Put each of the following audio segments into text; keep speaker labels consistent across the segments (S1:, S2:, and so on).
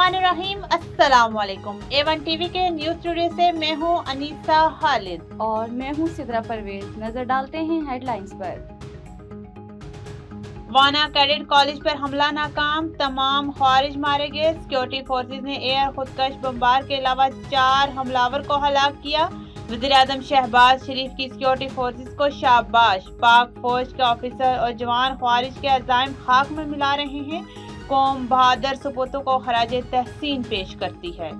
S1: बिस्मिल्लाहिर्रहमानिर्रहीम। अस्सलाम वालेकुम। A1 टीवी के न्यूज स्टूडियो से मैं हूं अनीसा खालिद
S2: और मैं हूं सिद्रा परवेज। नजर डालते हैं हेडलाइंस पर।
S1: वाना कैडेट कॉलेज पर हमला नाकाम, तमाम खारिज मारे गए। सिक्योरिटी फोर्सेज ने एयर खुदकश बमबार के अलावा 4 हमलावर को हलाक किया। वज़ीर-ए-आज़म शहबाज शरीफ की सिक्योरिटी फोर्सेज को शाबाश। पाक फौज के ऑफिसर और जवान खारिज के अज़ाइम खाक में मिला रहे हैं। कौम बहादुर सपूतों को खराज तहसीन पेश करती है।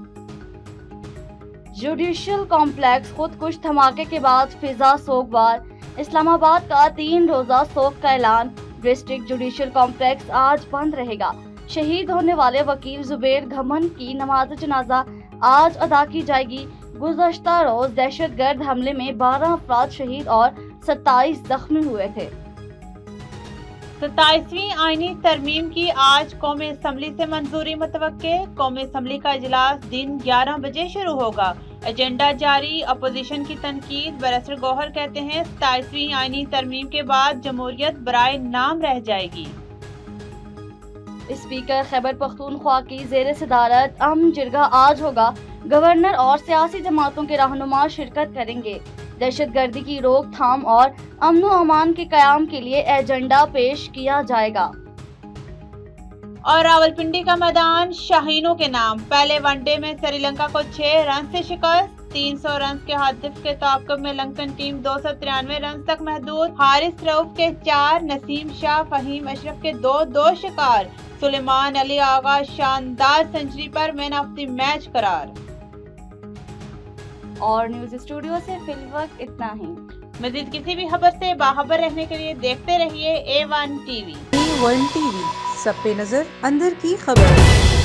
S2: जुडिशल कॉम्प्लेक्स खुदकुश धमाके के बाद फिजा सोगवार। इस्लामाबाद का 3 रोजा सोग का ऐलान। डिस्ट्रिक्ट जुडिशल कॉम्प्लेक्स आज बंद रहेगा। शहीद होने वाले वकील जुबेर घमन की नमाज जनाजा आज अदा की जाएगी। गुज़श्ता रोज दहशतगर्द हमले में 12 अफराद शहीद और 27 जख्मी हुए थे।
S1: 27वीं आईनी तरमीम की आज कौमी असम्बली से मंजूरी मुतवक्के। कौमी असम्बली का इजलास दिन 11 बजे शुरू होगा। एजेंडा जारी। अपोजिशन की तनकीद। बैरिस्टर गौहर कहते हैं 27वीं आईनी तरमीम के बाद जमहूरियत बराए नाम रह जाएगी।
S2: स्पीकर खैबर पख्तूनख्वा की ज़ेर सदारत अमन जिरगा आज होगा। गवर्नर और सियासी जमातों के रहनुमा शिरकत करेंगे। दहशतगर्दी की रोकथाम और अमन व अमान के कयाम के लिए एजेंडा पेश किया जाएगा।
S1: और रावलपिंडी का मैदान शाहीनों के नाम। पहले वनडे में श्रीलंका को 6 रन से शिकस्त। 300 रन के हदफ के ताक़ब में लंकन टीम 293 रन तक महदूद। हारिस रऊफ के 4, नसीम शाह, फहीम अशरफ के 2 शिकार। सुलेमान अली आगा शानदार सेंचुरी पर मैन ऑफ द मैच करार।
S2: और न्यूज स्टूडियो से फिलवक्त इतना ही।
S1: मजीद किसी भी खबर से बाखबर रहने के लिए देखते रहिए A1 टीवी।
S3: A1 टीवी, सब पे नजर, अंदर की खबर।